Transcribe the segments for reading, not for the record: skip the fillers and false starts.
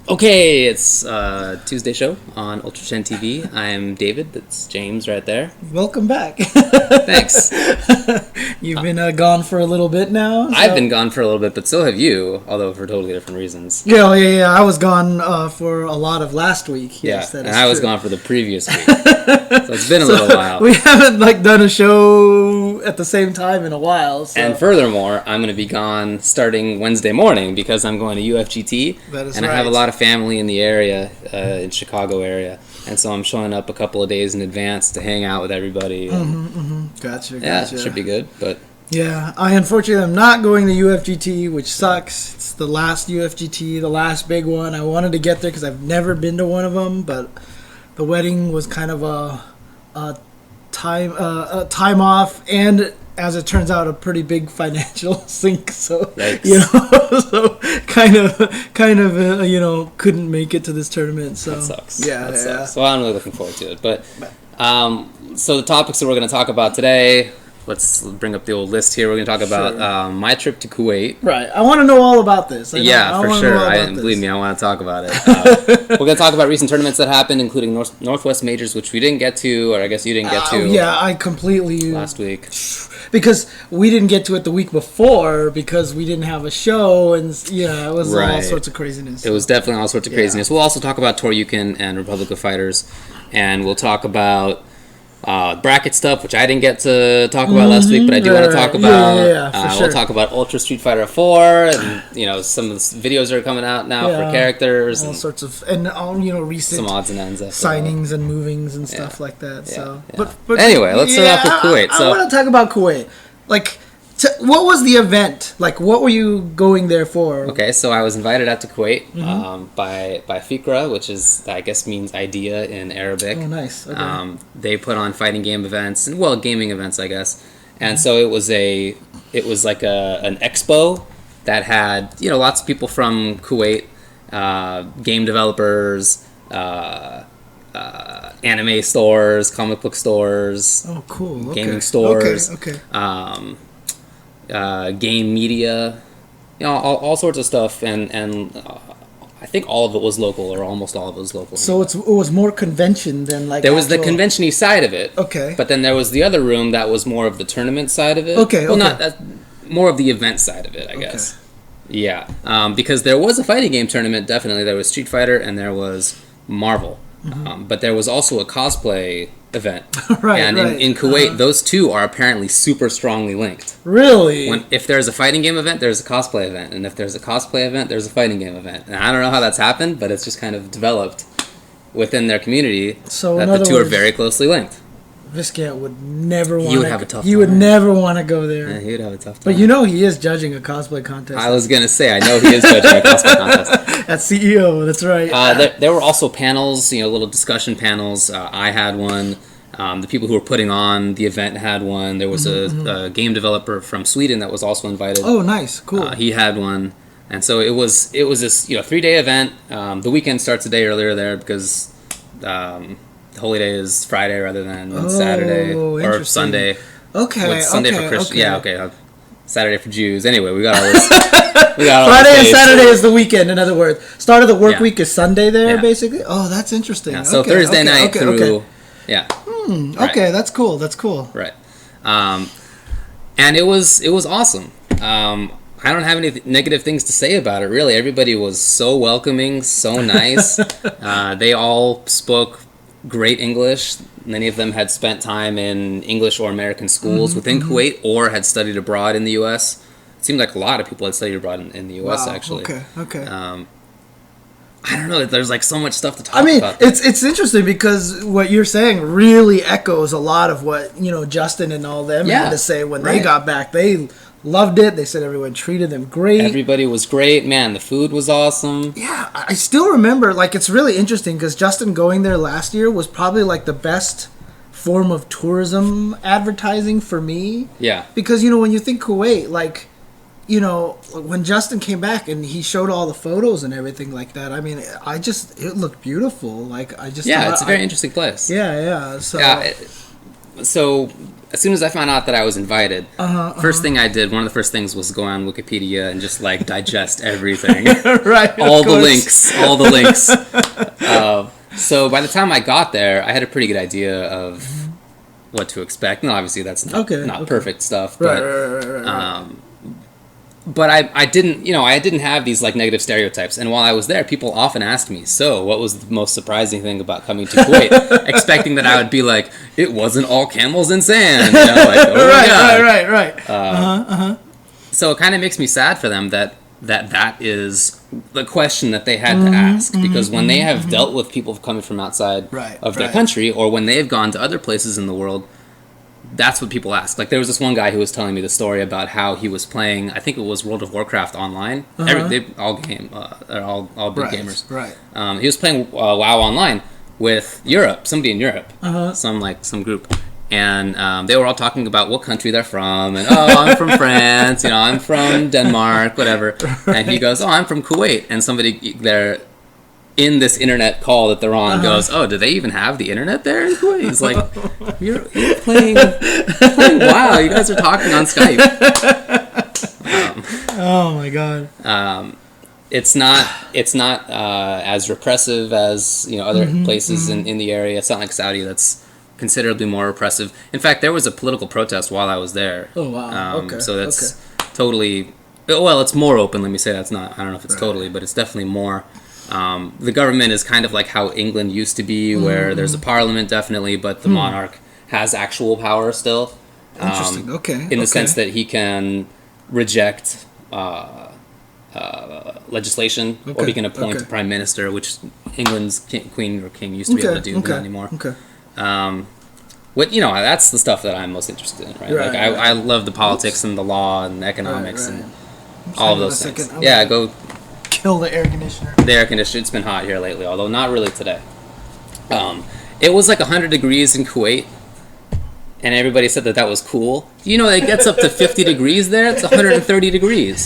Okay, it's Tuesday show on UltraChenTV. I'm David. That's James right there. Welcome back. Thanks. You've been gone for a little bit now. So. I've been gone for a little bit, but so have you, although for totally different reasons. Yeah. I was gone for a lot of last week. Yes, yeah, and I was gone for the previous week. So it's been a little while. We haven't done a show at the same time in a while. So. And furthermore, I'm going to be gone starting Wednesday morning because I'm going to UFGT. That is and right. I have a lot of family in the area, in Chicago area, and so I'm showing up a couple of days in advance to hang out with everybody. Gotcha. Yeah, it should be good, but... Yeah, I unfortunately am not going to UFGT, which sucks. It's the last UFGT, the last big one. I wanted to get there because I've never been to one of them, but the wedding was kind of a time off, and as it turns out, a pretty big financial sink. So so kind of couldn't make it to this tournament. So that sucks. Yeah, that sucks. So I'm really looking forward to it. But so the topics that we're going to talk about today. Let's bring up the old list here. We're going to talk about my trip to Kuwait. Right. I want to know all about this. For sure. Believe me, I want to talk about it. We're going to talk about recent tournaments that happened, including Northwest Majors, which we didn't get to, or I guess you didn't get to. Yeah, I completely... Last week. Because we didn't get to it the week before because we didn't have a show, and it was all sorts of craziness. It was definitely all sorts of craziness. We'll also talk about Toryuken and Republic of Fighters, and we'll talk about... bracket stuff, which I didn't get to talk about last week, but I do want to talk about. We'll talk about Ultra Street Fighter 4, and some of the videos are coming out now for characters, all sorts of, and recent some odds and ends, signings and movings and stuff like that. So, but anyway, let's start off with Kuwait. I want to talk about Kuwait. What was the event? What were you going there for? Okay, so I was invited out to Kuwait by Fikra, which is, I guess, means idea in Arabic. Oh, nice. Okay. They put on fighting game events and gaming events, I guess. And so it was like an expo that had lots of people from Kuwait, game developers, anime stores, comic book stores. Oh, cool. Gaming stores. Okay. Game media, all sorts of stuff, and I think all of it was local, or almost all of it was local. So it was more convention than there was the convention-y side of it. Okay. But then there was the other room that was more of the tournament side of it. Okay. Well, not that, more of the event side of it, I guess. Yeah. Because there was a fighting game tournament. Definitely, there was Street Fighter and there was Marvel, but there was also a cosplay event. In Kuwait, those two are apparently super strongly linked. Really? If there's a fighting game event, there's a cosplay event, and if there's a cosplay event, there's a fighting game event. And I don't know how that's happened, but it's just kind of developed within their community that the two are very closely linked. Viscat would never want to... He would have a tough time. He would never want to go there. Yeah, he would have a tough time. But he is judging a cosplay contest. I was going to say, I know he is judging a cosplay contest. That's CEO, that's right. There were also panels, little discussion panels. I had one. The people who were putting on the event had one. There was a game developer from Sweden that was also invited. Oh, nice. Cool. He had one. And so it was this 3-day event. The weekend starts a day earlier there because... the holy day is Friday rather than Saturday or Sunday. Okay. Sunday for Christians. Okay. Yeah, okay. Saturday for Jews. Anyway, we got all this. Friday and Saturday is the weekend. In other words, start of the work week is Sunday there, basically. Oh, that's interesting. Yeah, so Thursday night through. Yeah. Okay, that's cool. That's cool. Right. And it was awesome. I don't have any negative things to say about it, really. Everybody was so welcoming, so nice. They all spoke great English. Many of them had spent time in English or American schools within Kuwait or had studied abroad in the U.S. It seemed like a lot of people had studied abroad in the U.S., actually. Okay. I don't know. There's so much stuff to talk about. It's interesting because what you're saying really echoes a lot of what Justin and all them had to say when they got back. They loved it. They said everyone treated them great. Everybody was great. Man, the food was awesome. Yeah, I still remember. It's really interesting because Justin going there last year was probably the best form of tourism advertising for me. Yeah. Because when you think Kuwait, when Justin came back and he showed all the photos and everything like that, I mean, it looked beautiful. It's a very interesting place. Yeah. So so as soon as I found out that I was invited, first thing I did, one of the first things was go on Wikipedia and just like digest everything. Right. all the links. So by the time I got there, I had a pretty good idea of what to expect. And obviously that's not perfect stuff, but but I didn't, I didn't have these like negative stereotypes. And while I was there, people often asked me, so what was the most surprising thing about coming to Kuwait? Expecting that I would be like, it wasn't all camels and sand. Like, oh right. So it kind of makes me sad for them that is the question that they had to ask. Because when they have dealt with people coming from outside of their country, or when they've gone to other places in the world, that's what people ask. Like, there was this one guy who was telling me the story about how he was playing, I think it was World of Warcraft online. They're all big gamers. Right. He was playing WoW online with somebody in Europe, some group. And they were all talking about what country they're from. And, I'm from France, I'm from Denmark, whatever. And he goes, I'm from Kuwait. And somebody there in this internet call that they're on goes, do they even have the internet there in Kuwait? He's like, you're playing WoW. You guys are talking on Skype. Oh my god. It's not as repressive as other places in the area. It's not like Saudi that's considerably more repressive. In fact, there was a political protest while I was there. Oh wow. So that's totally, well, it's more open. Let me say that's not. I don't know if it's totally, but it's definitely more. The government is kind of like how England used to be, where there's a parliament, definitely, but the monarch has actual power still. Interesting. In the sense that he can reject legislation, or he can appoint a prime minister, which England's queen or king used to be able to do, but not anymore. That's the stuff that I'm most interested in, right? Like I love the politics and the law and economics and all of those things. Yeah, go kill the air conditioner. The air conditioner. It's been hot here lately, although not really today. It was like 100 degrees in Kuwait, and everybody said that was cool. Do you know it gets up to 50 degrees there? It's 130 degrees.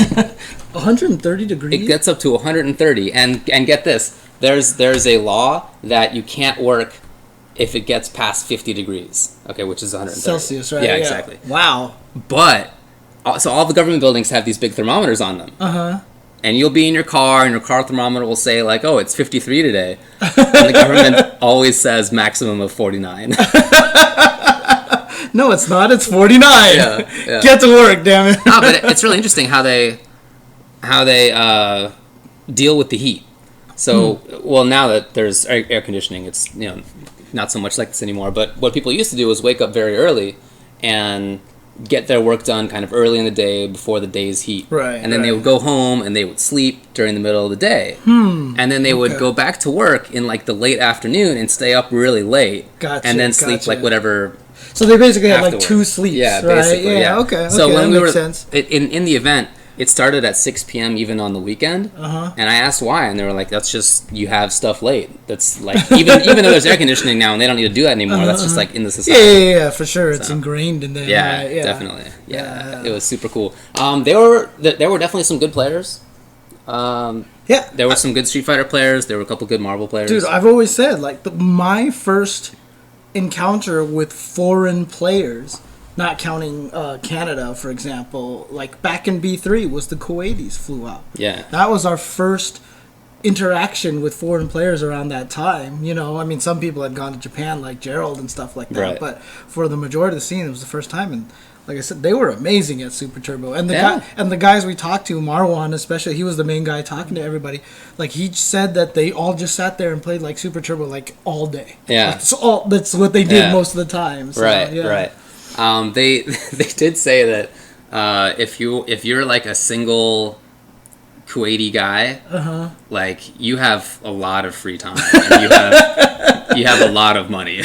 130 degrees? It gets up to 130, and get this, there's a law that you can't work if it gets past 50 degrees, which is 130. Celsius, right? Yeah, exactly. Wow. But, so all the government buildings have these big thermometers on them. And you'll be in your car, and your car thermometer will say, like, it's 53 today. And the government always says maximum of 49. No, it's not. It's 49. Yeah. Get to work, damn it. No, but it's really interesting how they deal with the heat. So, well, now that there's air conditioning, it's, not so much like this anymore. But what people used to do was wake up very early and get their work done kind of early in the day before the day's heat. Right. And then they would go home and they would sleep during the middle of the day. And then they would go back to work in like the late afternoon and stay up really late. And then sleep like whatever. So they basically had like 2 sleeps. Yeah, right? basically. Yeah. Okay. So when that we makes sense. In the event, it started at 6 p.m. even on the weekend. And I asked why, and they were like, that's just, you have stuff late. That's like, even though there's air conditioning now and they don't need to do that anymore, that's just like in the society. Yeah, for sure. It's ingrained in there. Yeah, definitely. Yeah, it was super cool. There were definitely some good players. There were some good Street Fighter players. There were a couple good Marvel players. Dude, I've always said, like, my first encounter with foreign players, not counting Canada, for example, like back in B3 was the Kuwaitis flew out. Yeah. That was our first interaction with foreign players around that time. I mean, some people had gone to Japan, like Gerald and stuff like that, right. But for the majority of the scene, it was the first time. And like I said, they were amazing at Super Turbo. And the guys we talked to, Marwan especially, he was the main guy talking to everybody. Like, he said that they all just sat there and played like Super Turbo like all day. Yeah. Like, that's what they did most of the time. So, right. They did say that if you're like a single Kuwaiti guy, like you have a lot of free time. And you have a lot of money.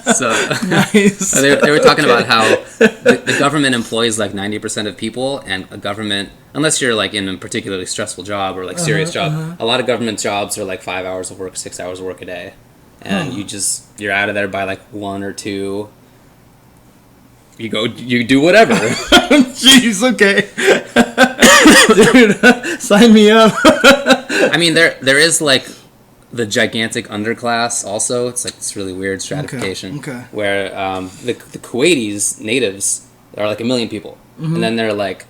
So nice. They were talking about how the government employs like 90% of people, and a government, unless you're like in a particularly stressful job or like serious job, a lot of government jobs are like 5 hours of work, 6 hours of work a day. And you're out of there by like 1 or 2. You do whatever. Jeez, okay. Dude, sign me up. I mean, there is like the gigantic underclass also. It's like this really weird stratification where the Kuwaitis natives are like 1 million people, and then there are like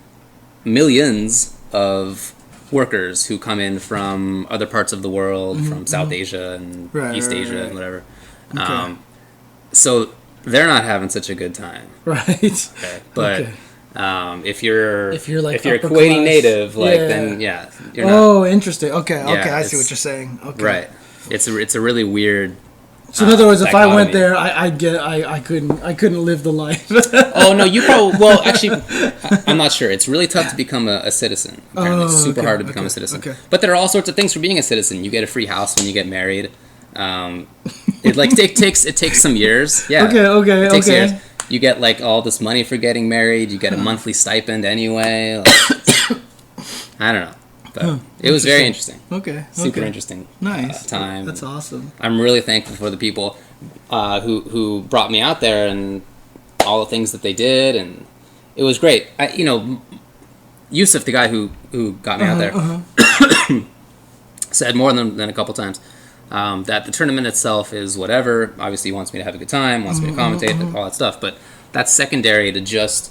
millions of workers who come in from other parts of the world, from South Asia and East Asia and whatever. So they're not having such a good time, right? But if you're a Kuwaiti class, native, like then you're not. Interesting. Okay, I see what you're saying. Okay, right. It's a really weird. So in other words, if I went there, I couldn't live the life. Oh no, you probably actually, I'm not sure. It's really tough to become a citizen. Apparently, it's super hard to become a citizen. But there are all sorts of things for being a citizen. You get a free house when you get married. It takes some years. Yeah. Okay. It takes years. You get like all this money for getting married. You get a monthly stipend anyway. Like, I don't know. But it was very interesting. Super interesting. Nice. Time. That's awesome. I'm really thankful for the people who brought me out there and all the things that they did, and it was great. Yusuf, the guy who got me out there, said more than a couple times that the tournament itself is whatever. Obviously, he wants me to have a good time, wants me to commentate, all that stuff. But that's secondary to just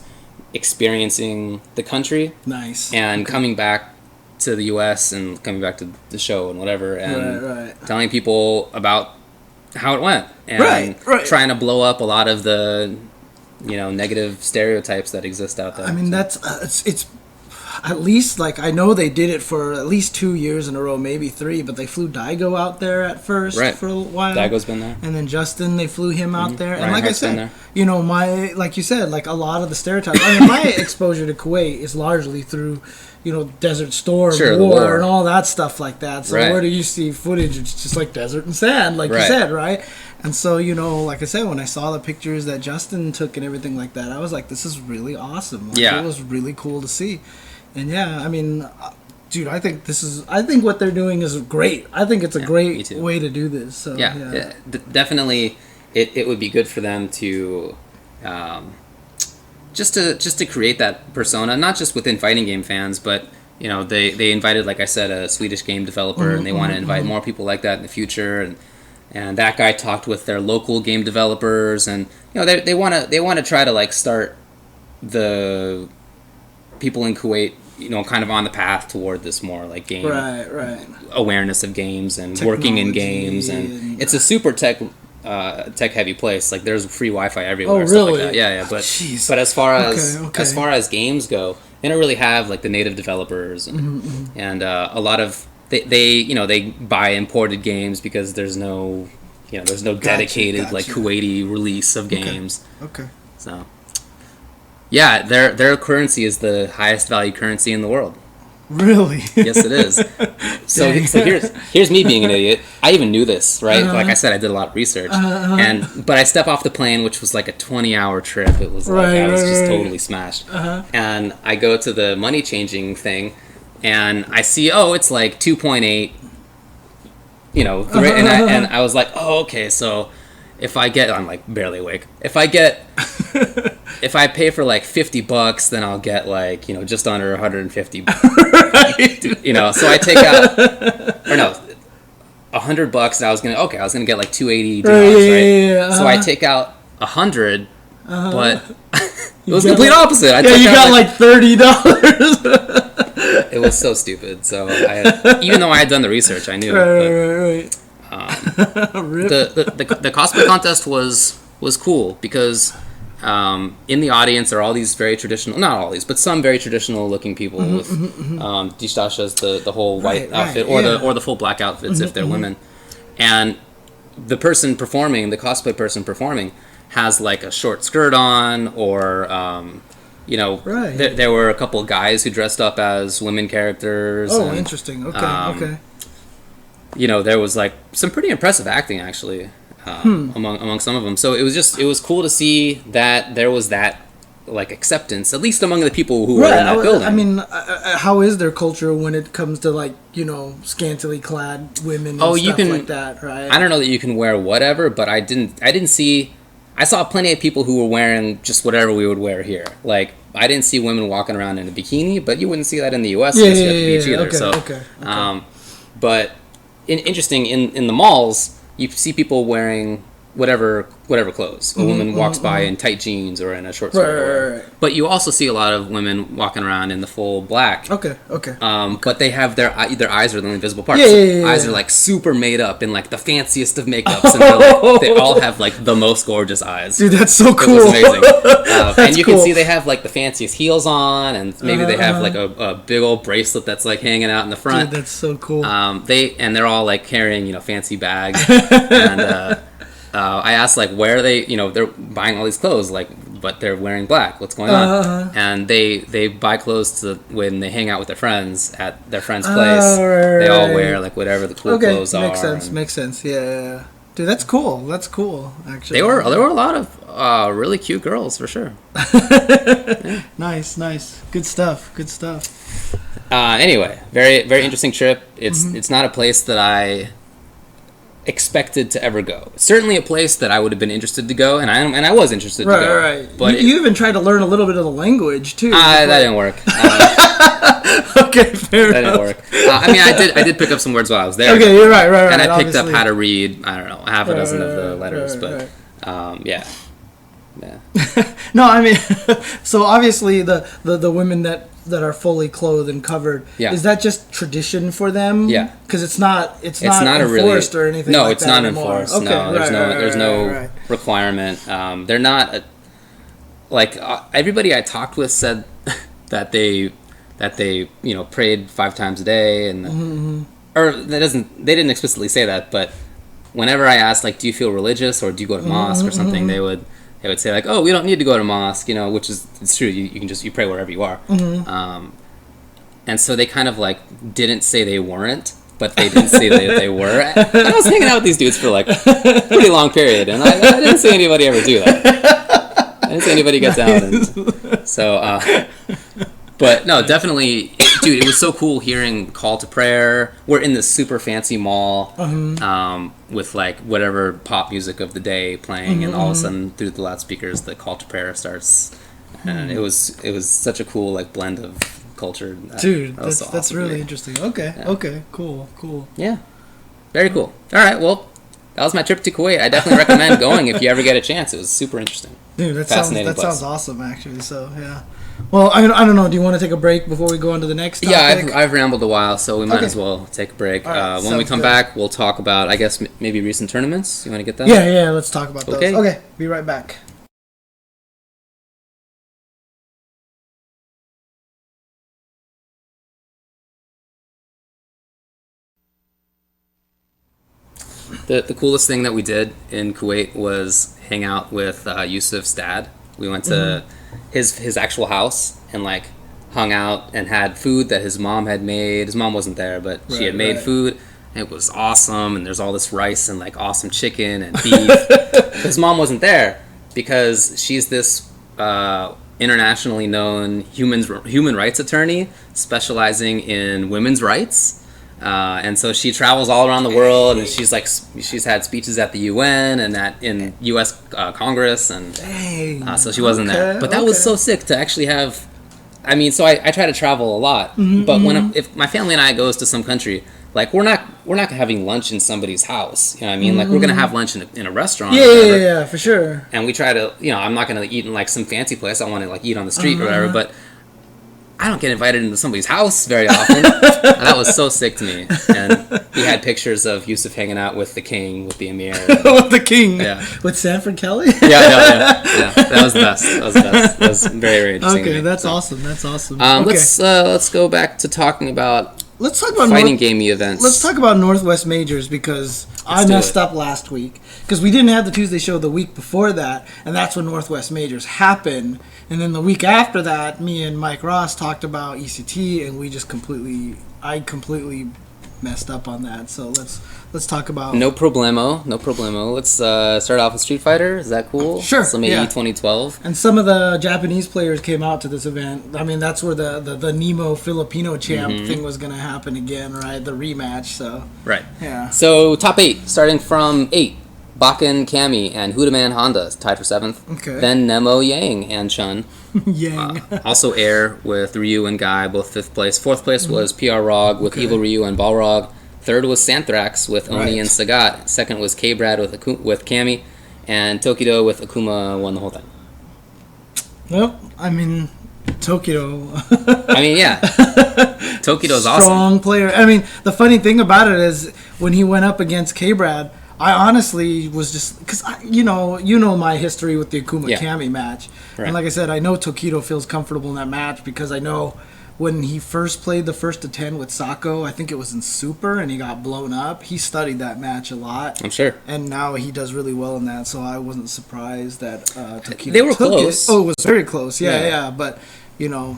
experiencing the country. Nice. And coming back to the U.S. and coming back to the show and whatever, and telling people about how it went, and trying to blow up a lot of the negative stereotypes that exist out there. I mean, that's it's at least, like, I know they did it for at least 2 years in a row, maybe 3, but they flew Daigo out there at first for a while. Daigo's been there. And then Justin, they flew him out there. And Ryan like I said, like you said, like a lot of the stereotypes. I mean, my exposure to Kuwait is largely through, Desert Storm, war, and all that stuff like that. So where do you see footage? It's just like desert and sand, like you said, right? And so, like I said, when I saw the pictures that Justin took and everything like that, I was like, this is really awesome. Like, it was really cool to see. And I mean, dude, I think what they're doing is great. I think it's a great way to do this. So definitely, it would be good for them to, just to create that persona, not just within fighting game fans, but they invited, like I said, a Swedish game developer, and they want to invite more people like that in the future, and that guy talked with their local game developers, and they want to try to like start the people in Kuwait kind of on the path toward this more like game awareness of games and technology, working in games, and it's a super tech heavy place. Like there's free Wi-Fi everywhere. Oh, stuff really? like that. But as far as games go, they don't really have like the native developers, and a lot of they buy imported games because there's no dedicated like Kuwaiti release of games. Okay. So. Yeah, their currency is the highest value currency in the world. Really? Yes, it is. So here's me being an idiot. I even knew this, right? Like I said, I did a lot of research, but I step off the plane, which was like a 20-hour trip. It was like I was just totally smashed. And I go to the money changing thing, and I see it's like 2.8. And I was like, oh, okay, so. If I get, I'm like barely awake. If I pay for like $50, then I'll get like, just under 150. So I take out, or no, $100. And I was gonna get like 280 dinars, right? So I take out 100, but it was the complete opposite. You got like $30. It was so stupid. So even though I had done the research, I knew. Right. The cosplay contest was cool because in the audience are all these very traditional, not all these, but some very traditional looking people with distashas, the whole white outfit, or the full black outfits if they're women, and the cosplay person performing has like a short skirt on, or there were a couple of guys who dressed up as women characters. Oh, interesting. Okay. There was like some pretty impressive acting actually among some of them. So it was cool to see that there was that like acceptance, at least among the people who were in that building. I mean, how is their culture when it comes to like scantily clad women and stuff like that, right? I don't know that you can wear whatever, but I didn't see. I saw plenty of people who were wearing just whatever we would wear here. Like I didn't see women walking around in a bikini, but you wouldn't see that in the U.S. Unless you're at the beach either. But interesting in the malls, you see people wearing whatever clothes. A woman walks by in tight jeans or in a short skirt. Right. But you also see a lot of women walking around in the full black. Okay. But they have their eyes are the only visible part. Yeah. Eyes are like super made up in like the fanciest of makeups, and they all have like the most gorgeous eyes. Dude, that's so cool. It was amazing. And you can see they have like the fanciest heels on, and maybe they have like a big old bracelet that's like hanging out in the front. Dude, that's so cool. They're all like carrying fancy bags and. I asked like where are they they're buying all these clothes but they're wearing black, what's going on? And they buy clothes when they hang out with their friends at their friend's place. They all wear like whatever the cool clothes are. Makes sense. Yeah. Dude, that's cool actually. There were a lot of really cute girls for sure. Yeah. Nice good stuff. Anyway, very very interesting trip. It's not a place that I expected to ever go. Certainly a place that I would have been interested to go, and I was interested to go. Right. But you even tried to learn a little bit of the language too. That didn't work. Okay, fair enough. That didn't work. I did pick up some words while I was there. Okay, you're right. And I picked up how to read. I don't know, half a dozen of the letters, but yeah. No, I mean, so obviously the women that are fully clothed and covered. Yeah. Is that just tradition for them? Yeah. Because it's not enforced or anything. No, like it's that not anymore. enforced. Okay, No, there's no requirement. They're not everybody I talked with said that they prayed 5 times a day and or they didn't explicitly say that, but whenever I asked like do you feel religious or do you go to mosque or something, they would say like, oh, we don't need to go to mosque, which is it's true. You can just pray wherever you are. And so they kind of like didn't say they weren't, but they didn't say that they were. I was hanging out with these dudes for like a pretty long period, and I didn't see anybody ever do that. I didn't see anybody get down. And so, but no, definitely, dude, it was so cool hearing call to prayer. We're in this super fancy mall with like whatever pop music of the day playing, and all of a sudden through the loudspeakers, the call to prayer starts, and it was such a cool like blend of culture. Dude, that's really interesting. Okay, cool. Yeah, very cool. All right, well, that was my trip to Kuwait. I definitely recommend going if you ever get a chance. It was super interesting. Dude, that sounds awesome, actually. So yeah. Well, I don't know. Do you want to take a break before we go on to the next topic? Yeah, I've rambled a while, so we might as well take a break. Right, when we come back, we'll talk about, I guess, maybe recent tournaments. You want to get that? Yeah, let's talk about those. Okay, be right back. The coolest thing that we did in Kuwait was hang out with Yusuf's dad. We went to his actual house and like hung out and had food that his mom had made. His mom wasn't there, but she had made food. It was awesome, and there's all this rice and like awesome chicken and beef. His mom wasn't there because she's this internationally known human rights attorney specializing in women's rights. And so she travels all around the world, and she's had speeches at the UN and in U.S. Congress, and so she wasn't there. But that was so sick to actually have. I mean, so I try to travel a lot, but if my family and I goes to some country, like we're not having lunch in somebody's house. You know what I mean? Like we're gonna have lunch in a restaurant. Yeah, for sure. And we try to, I'm not gonna eat in like some fancy place. I want to like eat on the street or whatever, but. I don't get invited into somebody's house very often. That was so sick to me. And we had pictures of Yusuf hanging out with the king, with the emir. With the king? Yeah. With Sanford Kelly? Yeah. That was the best. That was very, very interesting. Okay, that's awesome. Let's go back to talking about fighting gamey events. Let's talk about Northwest Majors because I messed up last week. Because we didn't have the Tuesday show the week before that, and that's when Northwest Majors happened. And then the week after that, me and Mike Ross talked about ECT, and I completely messed up on that. So let's talk about... No problemo. Let's start off with Street Fighter. Is that cool? Sure. Some AE 2012. And some of the Japanese players came out to this event. I mean, that's where the Nemo Filipino champ thing was going to happen again, right? The rematch, so... Right. Yeah. So, top 8, starting from 8. Bakken Kami and Hudaman Honda tied for 7th. Okay. Then Nemo Yang and Chun. Yang. Also Air with Ryu and Guy, both 5th place. 4th place was PR Rog with Evil Ryu and Balrog. Third was Santhrax with Oni and Sagat. Second was K-Brad with Kami. And Tokido with Akuma won the whole thing. Well, I mean, Tokido. I mean, yeah. Tokido's awesome. Strong player. I mean, the funny thing about it is when he went up against K-Brad, I honestly was just... Because, you know my history with the Akuma Kami match. Right. And like I said, I know Tokido feels comfortable in that match because I know... When he first played the first to 10 with Sako, I think it was in Super, and he got blown up. He studied that match a lot. I'm sure. And now he does really well in that, so I wasn't surprised that Tokido They were close. Oh, it was very close. Yeah. But, you know,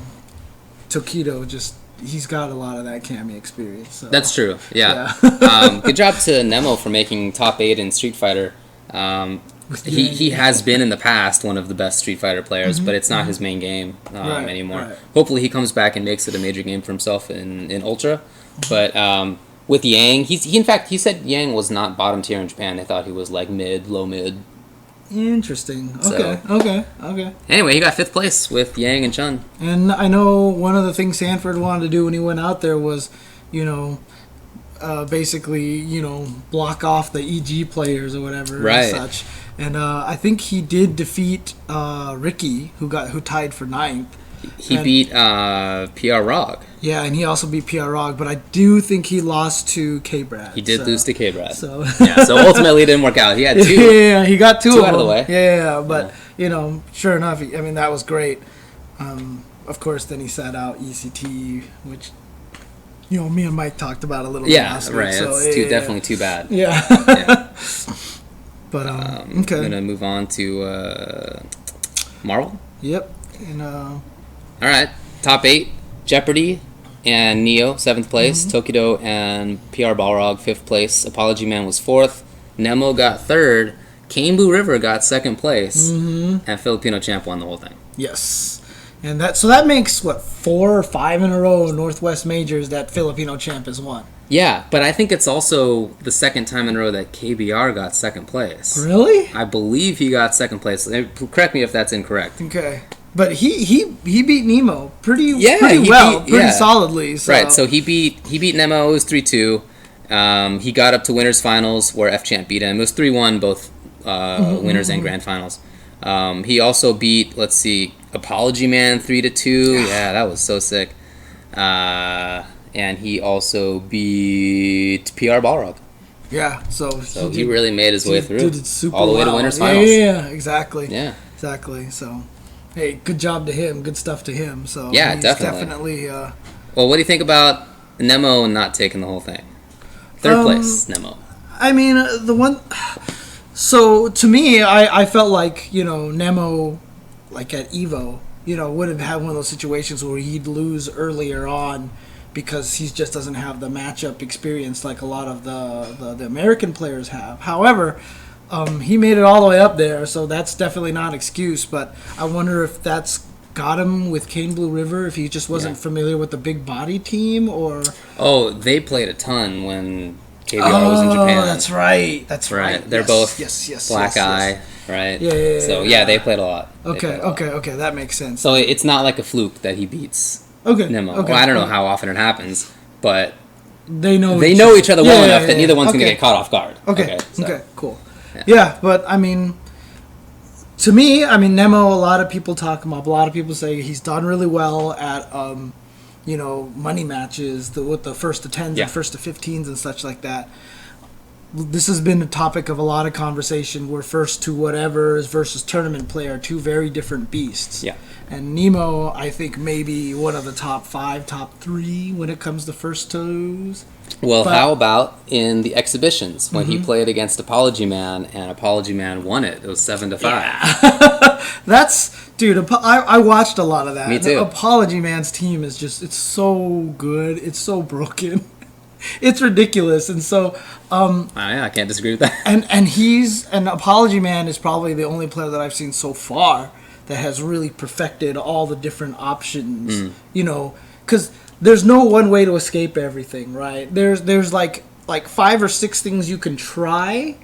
Tokido just... He's got a lot of that Kami experience. So. That's true, yeah. Good job to Nemo for making top 8 in Street Fighter. He has been in the past one of the best Street Fighter players, but it's not his main game anymore. Right. Hopefully he comes back and makes it a major game for himself in Ultra. But with Yang, he said Yang was not bottom tier in Japan. They thought he was like low mid. Interesting. Okay. Anyway, he got 5th place with Yang and Chun. And I know one of the things Sanford wanted to do when he went out there was, basically, block off the EG players or whatever and such. And I think he did defeat Ricky, who tied for 9th. He beat PR Rog. Yeah, and he also beat PR Rog, but I do think he lost to K-Brad. He did lose to K-Brad. So ultimately it didn't work out. He had 2. Yeah, he got 2 out of the way. Yeah, but, sure enough, that was great. Of course, then he sat out ECT, which... me and Mike talked about a little bit last week. So, definitely too bad. Yeah. But, okay. I'm going to move on to Marvel. Yep. And, all right. Top 8, Jeopardy and Neo, 7th place. Tokido and PR Balrog, 5th place. Apology Man was 4th. Nemo got 3rd. Cane Blue River got 2nd place. And Filipino Champ won the whole thing. Yes. And that makes, 4 or 5 in a row Northwest Majors that Filipino Champ has won. Yeah, but I think it's also the second time in a row that KBR got 2nd place. Really? I believe he got 2nd place. Correct me if that's incorrect. Okay. But he beat Nemo pretty solidly. So. Right, so he beat Nemo. It was 3-2. He got up to winners finals where F-Champ beat him. It was 3-1 both winners and grand finals. He also beat, Apology Man 3-2. Yeah, that was so sick. And he also beat PR Balrog. Yeah, so he really made his way through all the way to winners finals. Yeah, exactly. Yeah, exactly. So, hey, good job to him. Good stuff to him. So yeah, he's definitely. Well, what do you think about Nemo not taking the whole thing? 3rd place, Nemo. I mean, the one. So to me, I felt like Nemo, like at Evo, would have had one of those situations where he'd lose earlier on because he just doesn't have the matchup experience like a lot of the American players have. However, he made it all the way up there, so that's definitely not an excuse. But I wonder if that's got him with Cane Blue River, if he just wasn't familiar with the big body team, or... Oh, they played a ton when KBR was in Japan. Oh, that's right. That's right. They're both Black Eye, right? Yeah. So, they played a lot. Okay, that makes sense. So it's not like a fluke that he beats Nemo. Okay. Well, I don't know how often it happens, but they know each other well enough that neither one's going to get caught off guard. Okay, cool. Yeah, but I mean, to me, Nemo, a lot of people say he's done really well at, money matches with the first to 10s and first to 15s and such like that. This has been a topic of a lot of conversation where first to whatever versus tournament play are 2 very different beasts. Yeah. And Nemo, I think, maybe one of the top 5, top 3 when it comes to first twos. Well, how about in the exhibitions when he played against Apology Man and Apology Man won it? It was 7-5. Yeah. Dude, I watched a lot of that. Me too. The Apology Man's team is it's so good. It's so broken. It's ridiculous. And so... I can't disagree with that. And Apology Man is probably the only player that I've seen so far that has really perfected all the different options, because there's no one way to escape everything, right? There's like 5 or 6 things you can try,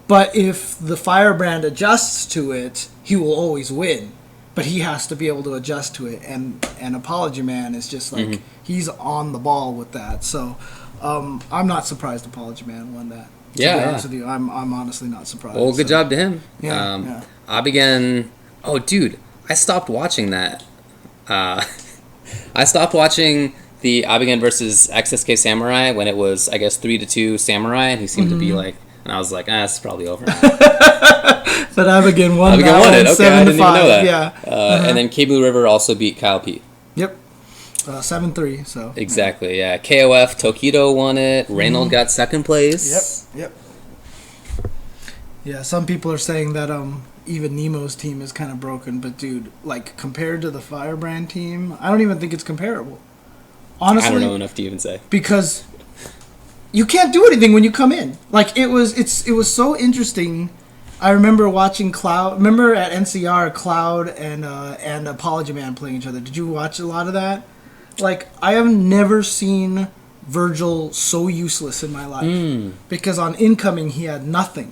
but if the Firebrand adjusts to it, he will always win. But he has to be able to adjust to it, and Apology Man is just like he's on the ball with that. So I'm not surprised Apology Man won that. To Yeah, be yeah. honest with you, I'm honestly not surprised. Well, good job to him. Yeah, Abigen. Oh, dude, I stopped watching that. I stopped watching the Abigen versus XSK Samurai when it was, I guess, 3-2 Samurai, and he seemed to be like, and I was like, it's probably over now. But Abigen won. Abigen won it. Okay, I didn't even know that. Yeah. And then K-Blue River also beat Kyle P. Yep. 7-3. So. Exactly. Yeah. KOF Tokido won it. Reynold got second place. Yep. Yeah. Some people are saying that even Nemo's team is kind of broken, but dude, like compared to the Firebrand team, I don't even think it's comparable. Honestly, I don't know enough to even say. Because you can't do anything when you come in. Like it was so interesting. I remember watching Cloud. Remember at NCR, Cloud and Apology Man playing each other. Did you watch a lot of that? Like I have never seen Virgil so useless in my life because on incoming he had nothing.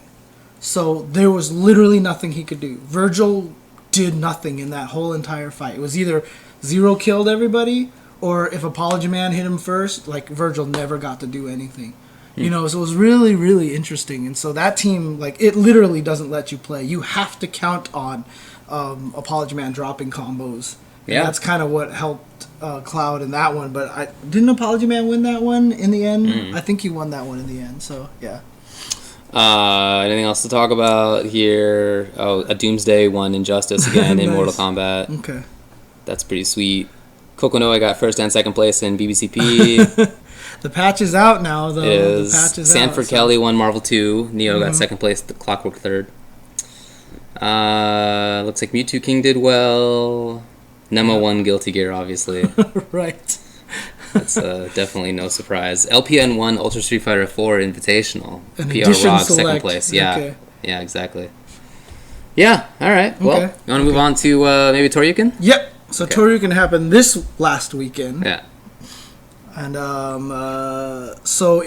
So there was literally nothing he could do. Virgil did nothing in that whole entire fight. It was either Zero killed everybody, or if Apology Man hit him first, like Virgil never got to do anything. You know, so it was really, really interesting. And so that team, like, it literally doesn't let you play. You have to count on Apology Man dropping combos. And that's kind of what helped Cloud in that one. But didn't Apology Man win that one in the end? I think he won that one in the end. So, yeah. Anything else to talk about here? Oh, a Doomsday won Injustice again in Nice. Mortal Kombat. Okay. That's pretty sweet. Kokonoe got first and second place in BBCP. The patch is out now, though. Is The patch is Sanford out, Kelly won Marvel 2. Neo got second place. The Clockwork third. Looks like Mewtwo King did well. Nemo won Guilty Gear, obviously. Right. That's definitely no surprise. LPN won Ultra Street Fighter 4 Invitational. An PR edition Rock select. second place. Yeah. Okay. Yeah, exactly. Yeah, alright. Well, Okay. you want to move on to maybe Toryuken? Yep. So Toryuken happened this last weekend. Yeah. And so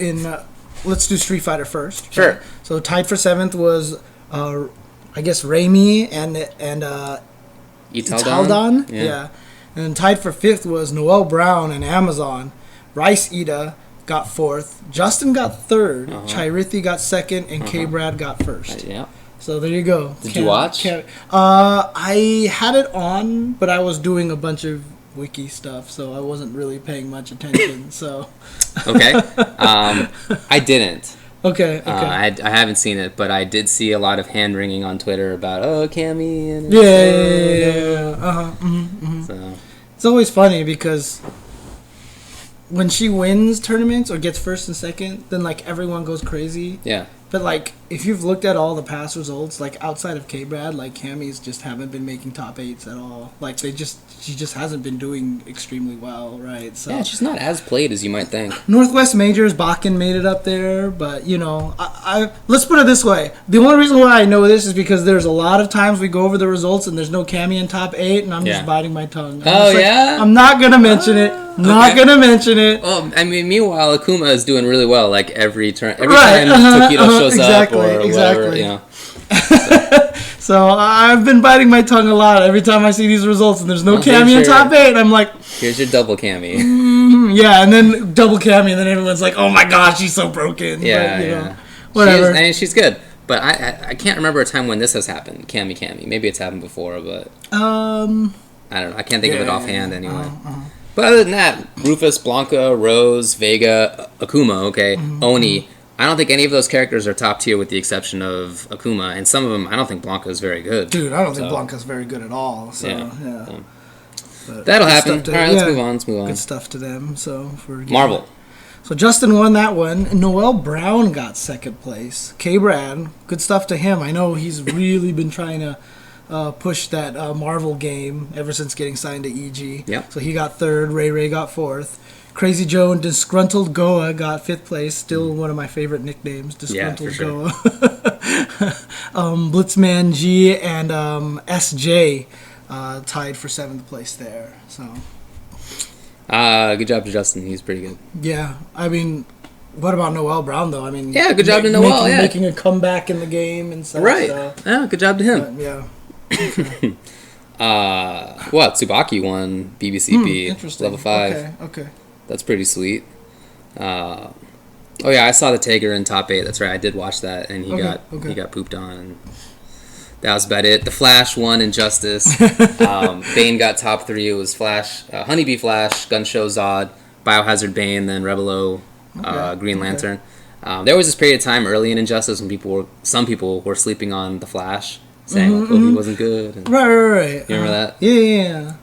let's do Street Fighter first. Sure. Right? So tied for 7th was I guess Raimi and Italdan? Yeah. And then tied for 5th was Noel Brown and Amazon. Rice Ida got 4th. Justin got 3rd. Chirithi got 2nd, and K Brad got 1st. Yeah. So there you go. Did you watch? I had it on, but I was doing a bunch of wiki stuff, so I wasn't really paying much attention. So. Okay. I didn't. Okay. I haven't seen it, but I did see a lot of hand wringing on Twitter about Cammy and Yeah. So It's always funny because when she wins tournaments or gets 1st and 2nd, then like everyone goes crazy. yeah. But like if you've looked at all the past results, like outside of K-Brad, like Cammy's just haven't been making top 8s at all. Like she just hasn't been doing extremely well, right? So Yeah, she's not as played as you might think. Northwest Majors, Bakken made it up there, but you know, I let's put it this way: the only reason why I know this is because there's a lot of times we go over the results and there's no Cammy in top 8, and I'm just biting my tongue. I'm not gonna mention it. Not gonna mention it. Well, I mean, meanwhile, Akuma is doing really well. Like every time Right, Tokido shows exactly, up or whatever, you know. So I've been biting my tongue a lot every time I see these results, and there's no Well, Cammy in top 8. I'm like, Here's your double Cammy. yeah, and then double Cammy, and then everyone's like, oh my gosh, she's so broken. Yeah, but, you yeah. know, whatever. She's good. But I can't remember a time when this has happened. Cammy. Maybe it's happened before, but I don't know. I can't think of it offhand anyway. But other than that, Rufus, Blanca, Rose, Vega, Akuma, okay, Oni. I don't think any of those characters are top tier with the exception of Akuma, and some of them I don't think Blanca is very good. Dude, I don't think Blanca's very good at all. So yeah. But that'll happen. All right, let's move on. Good stuff to them. So for Marvel. So Justin won that one. Noel Brown got 2nd place. K-Brad, good stuff to him. I know he's really been trying to push that Marvel game ever since getting signed to EG. Yep. So he got 3rd. Ray got 4th. Crazy Joe and Disgruntled Goa got 5th place. Still one of my favorite nicknames, Disgruntled Goa. Blitzman G and SJ tied for 7th place there. So. Good job to Justin. He's pretty good. Yeah, I mean, what about Noel Brown though? I mean, yeah, good job to Noel. Making a comeback in the game and stuff. Right. So. Yeah, good job to him. But, yeah. Tsubaki won BBCP interesting. level 5. Okay. That's pretty sweet. Oh yeah, I saw the Tager in top 8. That's right. I did watch that, and he Okay. got pooped on. And that was about it. The Flash won Injustice. Bane got top 3. It was Flash, Honeybee Flash, Gunshow Zod, Biohazard Bane, then Rebelo, Green Lantern. There was this period of time early in Injustice when some people were sleeping on the Flash, saying he wasn't good. And Right. You remember that? Yeah.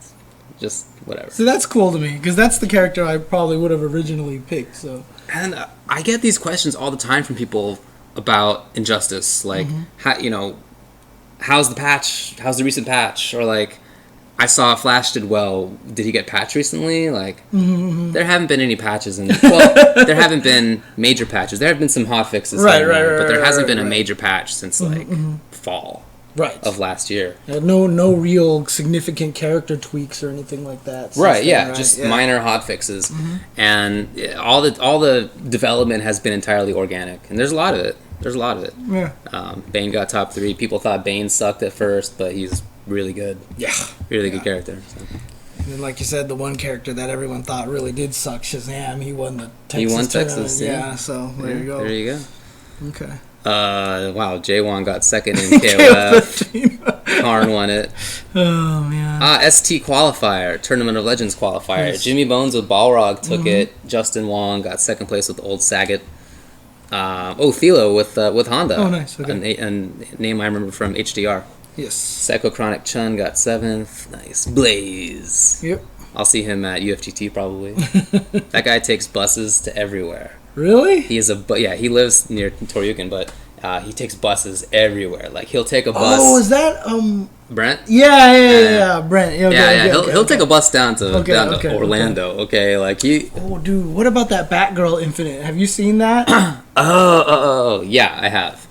Just whatever. So that's cool to me because that's the character I probably would have originally picked. So. And I get these questions all the time from people about Injustice, like how's the patch? How's the recent patch? Or like, I saw Flash did well. Did he get patched recently? Like, there haven't been any patches, there haven't been major patches. There have been some hot fixes, but there hasn't been a major patch since fall of last year. No real significant character tweaks or anything like that. Just minor hot fixes, and all the development has been entirely organic, and there's a lot of it. Yeah. Bane got top 3. People thought Bane sucked at first, but he's really good. Yeah. Really good character. So. And then, like you said, the one character that everyone thought really did suck, Shazam, he won the Texas tournament. Yeah, so there you go. There you go. Okay. Wow, J1 got second in KOF. Karn won it. Oh, man. ST qualifier, Tournament of Legends qualifier. Yes. Jimmy Bones with Balrog took it. Justin Wong got second place with Old Saget. Thilo with Honda. Oh, nice. Okay. A name I remember from HDR. Yes. Psychochronic Chun got 7th. Nice. Blaze. Yep. I'll see him at UFGT probably. That guy takes buses to everywhere. Really? He lives near Toryuken, but he takes buses everywhere. Like, he'll take a bus. Oh, is that Brent? Yeah, Brent. He'll take a bus down to Orlando. Okay, like he. Oh, dude, what about that Batgirl Infinite? Have you seen that? Yeah, I have.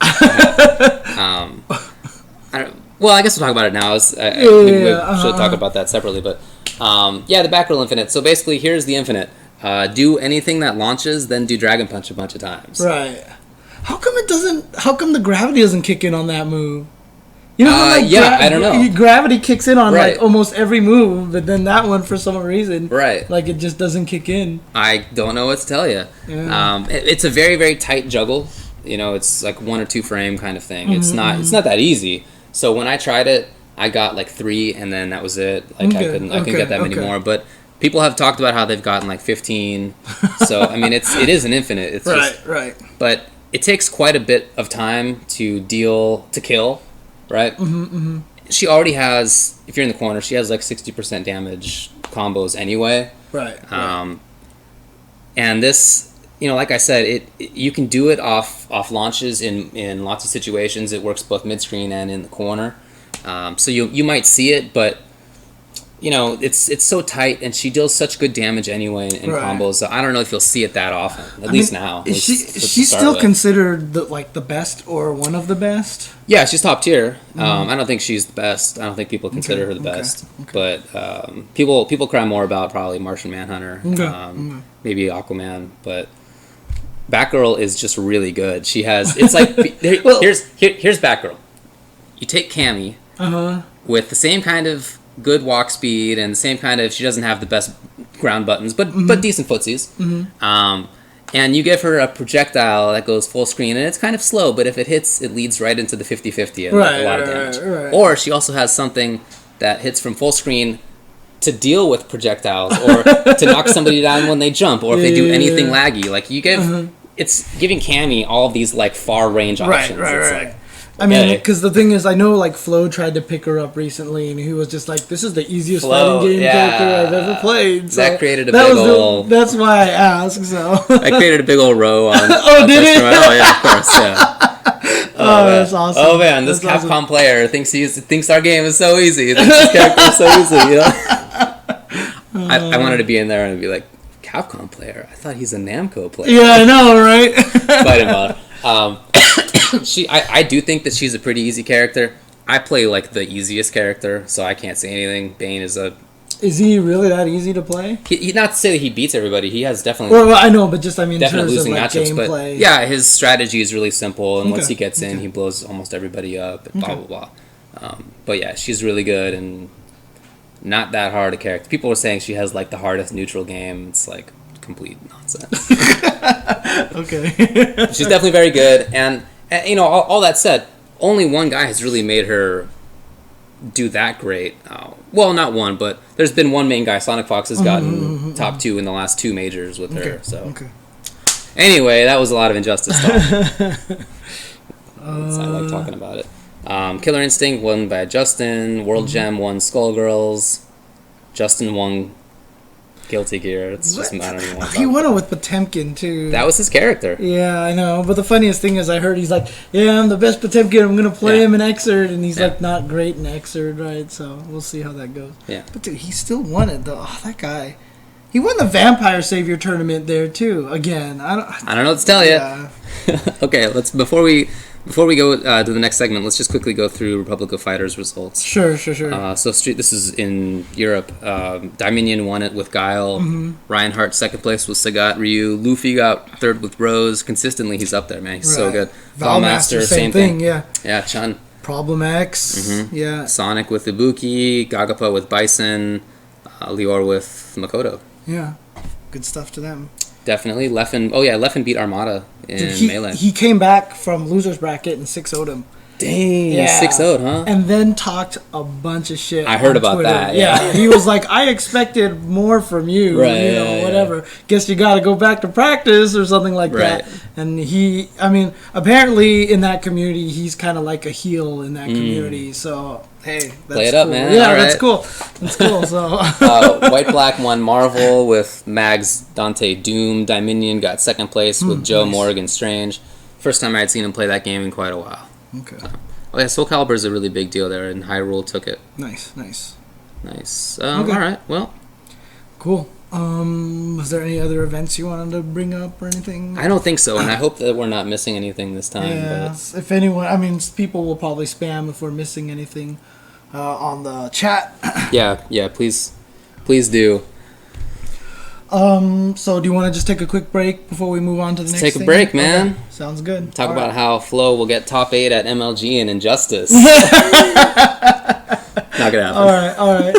I guess we'll talk about it now. We should talk about that separately, but the Batgirl Infinite. So basically, here's the Infinite. Do anything that launches, then do Dragon Punch a bunch of times. Right. How come the gravity doesn't kick in on that move? You know how I don't know. Gravity kicks in on like almost every move, but then that one for some reason, like it just doesn't kick in. I don't know what to tell you. Yeah. It's a very, very tight juggle. It's like 1 or 2 frame kind of thing. It's not that easy. So when I tried it, I got like 3, and then that was it. Like I couldn't get that many more. But people have talked about how they've gotten like 15. So I mean, it is an infinite. It's right. But it takes quite a bit of time to kill, right? She already has, if you're in the corner, she has like 60% damage combos anyway. Right. And this, like I said, you can do it off launches in lots of situations. It works both mid-screen and in the corner. So you might see it, but it's so tight, and she deals such good damage anyway in combos. So I don't know if you'll see it that often. At least now. Is she still considered the best or one of the best? Yeah, she's top tier. I don't think she's the best. I don't think people consider her the best. Okay. But people cry more about probably Martian Manhunter, maybe Aquaman, but Batgirl is just really good. She has here's Batgirl. You take Cammy with the same kind of good walk speed and the same kind of, she doesn't have the best ground buttons, but decent footsies. And you give her a projectile that goes full screen, and it's kind of slow, but if it hits, it leads right into the 50-50 and a lot of damage. Or she also has something that hits from full screen to deal with projectiles, or to knock somebody down when they jump, or if they do anything laggy. Like, you give, it's giving Cammy all these like far range options. Right. I mean, because the thing is, I know like Flo tried to pick her up recently, and he was just like, "This is the easiest fighting game character I've ever played." So that created a big old. That's why I asked. So I created a big old row on. Did it? Oh yeah, of course. Yeah. That's awesome. Oh man, this Capcom player thinks our game is so easy. Thinks his character is so easy. I wanted to be in there and be like, Capcom player. I thought he's a Namco player. Yeah, I know, right? Fight him out. I do think that she's a pretty easy character. I play like the easiest character, so I can't say anything. Bane is he really that easy to play? He not to say that he beats everybody. He has definitely. Well, I know, but just in terms losing of like matchups, gameplay. But yeah, his strategy is really simple, and once he gets in, he blows almost everybody up. And blah blah blah. But yeah, she's really good and not that hard a character. People were saying she has like the hardest neutral game. It's like complete nonsense. Okay. She's definitely very good, and you know, all that said, only one guy has really made her do that great. Well, not one, but there's been one main guy. Sonic Fox has gotten top 2 in the last 2 majors with her. So anyway, that was a lot of Injustice talk. I like talking about it. Killer Instinct won by Justin. World Gem won Skullgirls. Justin won Guilty Gear. It's just, I don't even want to He won it with Potemkin, too. That was his character. Yeah, I know. But the funniest thing is I heard he's like, yeah, I'm the best Potemkin. I'm going to play him in Xrd. And he's like not great in Xrd, right? So we'll see how that goes. Yeah. But, dude, he still won it, though. Oh, that guy. He won the Vampire Savior tournament there, too. Again. I don't know what to tell you. Okay, before we go to the next segment, let's just quickly go through Republic of Fighters results. Sure. So this is in Europe. Dominion won it with Guile. Reinhardt second place with Sagat Ryu. Luffy got third with Rose. Consistently, he's up there, man. He's so good. Valmaster, same thing. Yeah, Chun. Problem X. Yeah. Sonic with Ibuki. Gagapa with Bison. Lior with Makoto. Yeah. Good stuff to them. Definitely. Leffen beat Armada in Melee. He came back from loser's bracket and 6-0'd him. Dang, 6-0'd, huh? And then talked a bunch of shit. I heard about Twitter. that. Yeah. He was like, I expected more from you. Right. Whatever. Guess you got to go back to practice or something like that. And apparently in that community, he's kind of like a heel in that community. So, hey, that's play it up, cool. man. Yeah, all right. That's cool. That's cool. So White Black won Marvel with Mags, Dante, Doom. Dominion got second place with Joe, Morgan, Strange. First time I had seen him play that game in quite a while. Okay. Soul Calibur is a really big deal there, and Hyrule took it. Nice. Okay. All right, well. Cool. Was there any other events you wanted to bring up or anything? I don't think so, and I hope that we're not missing anything this time. Yeah, but if anyone, people will probably spam if we're missing anything on the chat. Yeah, please do. So do you want to just take a quick break before we move on to the next thing? Take a break, man. Okay. Sounds good. Talk about how Flo will get top 8 at MLG and Injustice. Not gonna happen. All right.